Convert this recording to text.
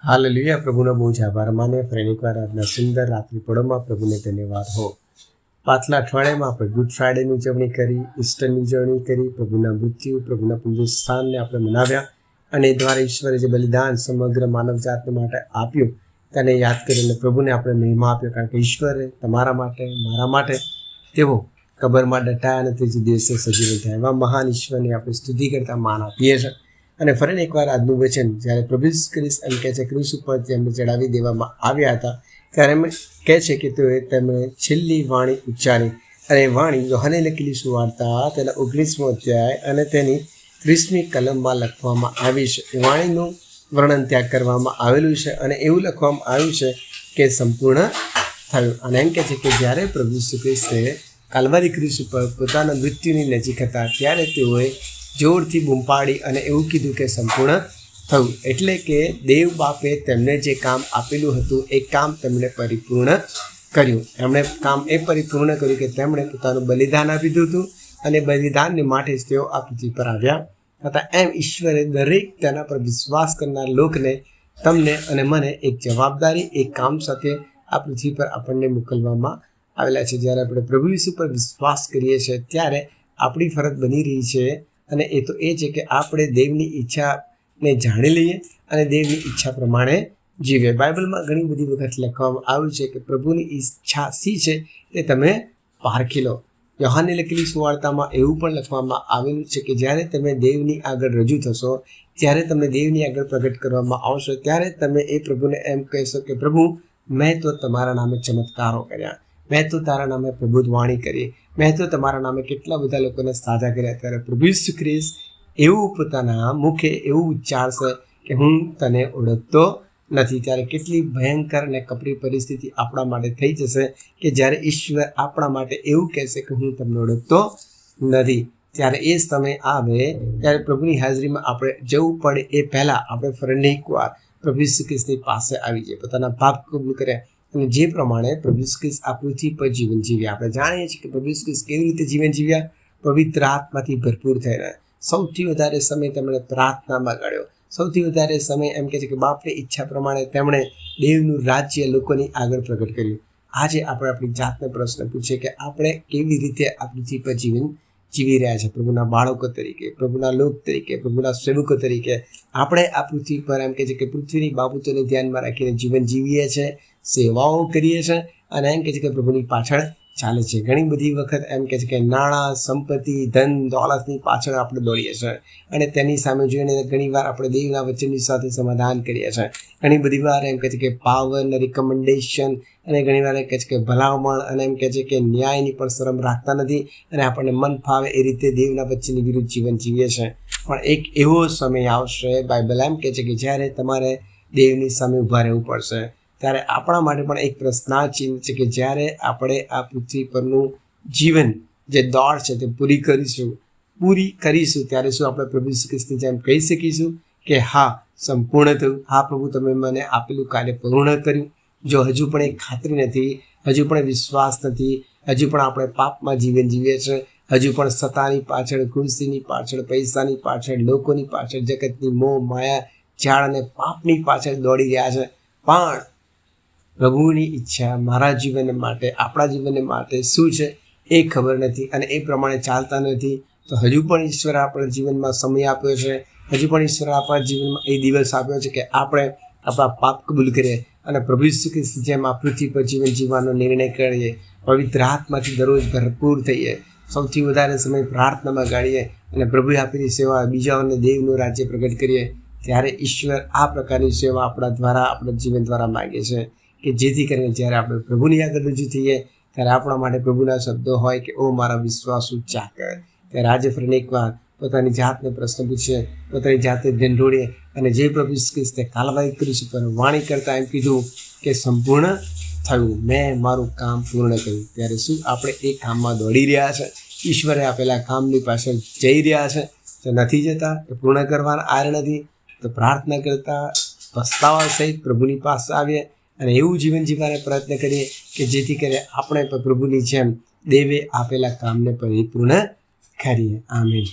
Hallelujah. प्रभुનો બહુ જ આભાર માને ફરી એકવાર આજના સુંદર રાત્રિ પળોમાં પ્રભુને ધન્યવાદ હો। પાછલા અઠવાડિયામાં આપણે ગુડ ફ્રાઇડેની ઉજવણી કરી, ઈસ્ટરની ઉજવણી કરી, પ્રભુના મૃત્યુ, પ્રભુના પુનરુત્થાનને આપણે મનાવ્યા અને એ દ્વારા ઈશ્વરે જે બલિદાન સમગ્ર માનવજાત માટે આપ્યું તેને યાદ કરીને પ્રભુને આપણે મહિમા આપ્યો, કારણ કે ઈશ્વરે તમારા માટે, મારા માટે તેઓ કબરમાં ડટાયા અને ત્રીજે દિવસે સજીવન થયા। એવા મહાન ઈશ્વરની આપણે સ્તુતિ કરતા માન આપીએ છીએ। અને ફરીને એકવાર આજનું વચન જ્યારે પ્રભુ ઈસુ ખ્રિસ્ત એમ કહે છે ક્રૂસ ઉપર તેમને ચડાવી દેવામાં આવ્યા હતા ત્યારે એમ કહે છે કે તેઓએ તેમણે છેલ્લી વાણી ઉચ્ચારી અને વાણી યોહાને લખેલી સુવાર્તા તેના 19મો અધ્યાય અને તેની 30મી કલમમાં લખવામાં આવી છે। એ વાણીનું વર્ણન ત્યાં કરવામાં આવેલું છે અને એવું લખવામાં આવ્યું છે કે સંપૂર્ણ થયું। અને એમ કહે છે કે જ્યારે પ્રભુ ઈસુ ખ્રિસ્તે કાલ્વરી ક્રૂસ ઉપર પોતાના મૃત્યુની નજીક હતા ત્યારે તેઓએ જોરથી બૂમ પાડી અને એવું કીધું કે સંપૂર્ણ થયું, એટલે કે દેવ બાપે તેમને જે કામ આપેલું હતું એ કામ તેમણે પરિપૂર્ણ કર્યું। એમણે કામ એ પરિપૂર્ણ કર્યું કે તેમણે પોતાનું બલિદાન આપી દીધું હતું અને બલિદાનને માટે જ તેઓ આ પૃથ્વી પર આવ્યા હતા। એમ ઈશ્વરે દરેક તેના પર વિશ્વાસ કરનાર લોકને, તમને અને મને એક જવાબદારી, એક કામ સાથે આ પૃથ્વી પર આપણને મોકલવામાં આવેલા છે। જ્યારે આપણે પ્રભુ ઈસુ પર વિશ્વાસ કરીએ છીએ ત્યારે આપણી ફરજ બની રહી છે અને એ તો એ છે કે આપણે દેવની ઈચ્છાને જાણી લઈએ અને દેવની ઈચ્છા પ્રમાણે જીવીએ। બાઇબલમાં ઘણી બધી વખત લખવામાં આવ્યું છે કે પ્રભુની ઈચ્છા શી છે તે તમે પારખી લો। યોહાને લખેલી સુવાર્તામાં એવું પણ લખવામાં આવેલું છે કે જ્યારે તમે દેવની આગળ રજૂ થશો, ત્યારે તમને દેવની આગળ પ્રગટ કરવામાં આવશો, ત્યારે તમે એ પ્રભુને એમ કહેશો કે પ્રભુ, મેં તો તમારા નામે ચમત્કારો કર્યા, મેં તો તારા નામે પ્રબુદ્ધવાણી કરી, મેં તો તમારા નામે કેટલા બધા લોકોને સાજા કર્યા। ત્યારે પ્રભુ ઈસુ ખ્રિસ્ત એવું પોતાના મુખે એવું ઉચ્ચારશે કે હું તને ઓળખતો નથી। ત્યારે કેટલી ભયંકર અને કપરી પરિસ્થિતિ આપણા માટે થઈ જશે કે જ્યારે ઈશ્વર આપણા માટે એવું કહેશે કે હું તમને ઓળખતો નથી। ત્યારે એ સમય આવે ત્યારે પ્રભુની હાજરીમાં આપણે જવું પડે એ પહેલાં આપણે ફરીને એકવાર પ્રભુ ઈસુ ખ્રિસ્તની પાસે આવી જઈએ, પોતાના પાપ કબૂલ કર્યા અને જે પ્રમાણે પ્રભુ ઈસુ ખ્રિસ્ત આ પૃથ્વી પર જીવન જીવ્યા। આપણે જાણીએ છીએ કે પ્રભુ ઈસુ ખ્રિસ્ત કેવી રીતે જીવન જીવ્યા, પવિત્ર આત્માથી ભરપૂર થઈને સૌથી વધારે સમય તેમણે પ્રાર્થનામાં ગાળ્યો, સૌથી વધારે સમય એમ કહે છે કે બાપની ઈચ્છા પ્રમાણે તેમણે દેવનું રાજ્ય લોકોની આગળ પ્રગટ કર્યું। આજે આપણે આપણી જાતને પ્રશ્ન પૂછીએ કે આપણે કેવી રીતે આ પૃથ્વી પર જીવન જીવી રહ્યા છે। પ્રભુના બાળકો તરીકે, પ્રભુના લોક તરીકે, પ્રભુના સેવકો તરીકે આપણે આ પૃથ્વી પર એમ કહે છે કે પૃથ્વીની બાબતોને ધ્યાનમાં રાખીને જીવન જીવીએ છીએ, સેવાઓ કરીએ છીએ અને એમ કહે છે કે પ્રભુની પાછળ ચાલે છે। ઘણી બધી વખત એમ કહે છે કે નાણાં, સંપત્તિ, ધન, દોલતની પાછળ આપણે દોડીએ છીએ અને તેની સામે જોઈને ઘણીવાર આપણે દેવના વચનની સાથે સમાધાન કરીએ છીએ। ઘણી બધી વાર એમ કહે છે કે પાવર, રિકમેન્ડેશન અને ઘણીવાર એમ કહે છે કે ભલામણ અને એમ કહે છે કે ન્યાયની પણ શરમ રાખતા નથી અને આપણને મન ફાવે એ રીતે દેવના વચનની વિરુદ્ધ જીવન જીવીએ છીએ। પણ એક એવો સમય આવશે, બાઇબલ એમ કહે છે કે જ્યારે તમારે દેવની સામે ઊભા રહેવું પડશે। ત્યારે આપણા માટે પણ એક પ્રશ્નાચિહ્ન છે કે જ્યારે આપણે આ પૃથ્વી પરનું જીવન જે દોડ છે તે પૂરી કરીશું ત્યારે શું આપણે પ્રભુ ઈસુ ખ્રિસ્તની જેમ કહી શકીશું કે હા, સંપૂર્ણ થયું, હા પ્રભુ તમે મને આપેલું કાર્ય પૂર્ણ કર્યું? જો હજુ પણ એક ખાતરી નથી, હજુ પણ વિશ્વાસ નથી, હજુ પણ આપણે પાપમાં જીવન જીવીએ છીએ, હજુ પણ સત્તાની પાછળ, ખુરશીની પાછળ, પૈસાની પાછળ, લોકોની પાછળ, જગતની મોહ માયા, ઝાડ અને પાપની પાછળ દોડી રહ્યા છે, પણ પ્રભુની ઈચ્છા મારા જીવન માટે, આપણા જીવન માટે શું છે એ ખબર નથી અને એ પ્રમાણે ચાલતા નથી। તો હજુ પણ ઈશ્વરે આપણા જીવનમાં સમય આપ્યો છે, હજુ પણ ઈશ્વરે આપણા જીવનમાં એ દિવસ આપ્યો છે કે આપણે આપણા પાપ કબૂલ કરીએ અને પ્રભુ ઈસુ ખ્રિસ્ત જેમ આ પૃથ્વી પર જીવન જીવવાનો નિર્ણય કરીએ, પવિત્ર આત્માથી દરરોજ ભરપૂર થઈએ, સૌથી વધારે સમય પ્રાર્થનામાં ગાળીએ અને પ્રભુએ આપેલી સેવા બીજાઓને દેવનું રાજ્ય પ્રગટ કરીએ। ત્યારે ઈશ્વર આ પ્રકારની સેવા આપણા દ્વારા, આપણા જીવન દ્વારા માગે છે કે જેથી કરીને જ્યારે આપણે પ્રભુની આગળ રજૂ થઈએ ત્યારે આપણા માટે પ્રભુના શબ્દો હોય કે ઓ મારા વિશ્વાસુ ચાકર। ત્યારે આજે ફરીને એકવાર પોતાની જાતને પ્રશ્ન પૂછીએ, પોતાની જાતને ઢંઢોળીએ અને જે પ્રભુ ઈસુ ખ્રિસ્તે કાલ્વરી ક્રૂસ પર વાણી કરતા એમ કીધું કે સંપૂર્ણ થયું, મેં મારું કામ પૂર્ણ કર્યું। ત્યારે શું આપણે એ કામમાં દોડી રહ્યા છે? ઈશ્વરે આપેલા કામની પાછળ જઈ રહ્યા છે? તો નથી જતા, એ પૂર્ણ કરવાના આર નથી, તો પ્રાર્થના કરતા પસ્તાવા સહિત પ્રભુની પાસે આવીએ અને એવું જીવન જીવવાનો પ્રયત્ન કરીએ કે જેથી કરીને આપણે પ્રભુની જેમ દેવે આપેલા કામને પરિપૂર્ણ કરીએ। આમીન।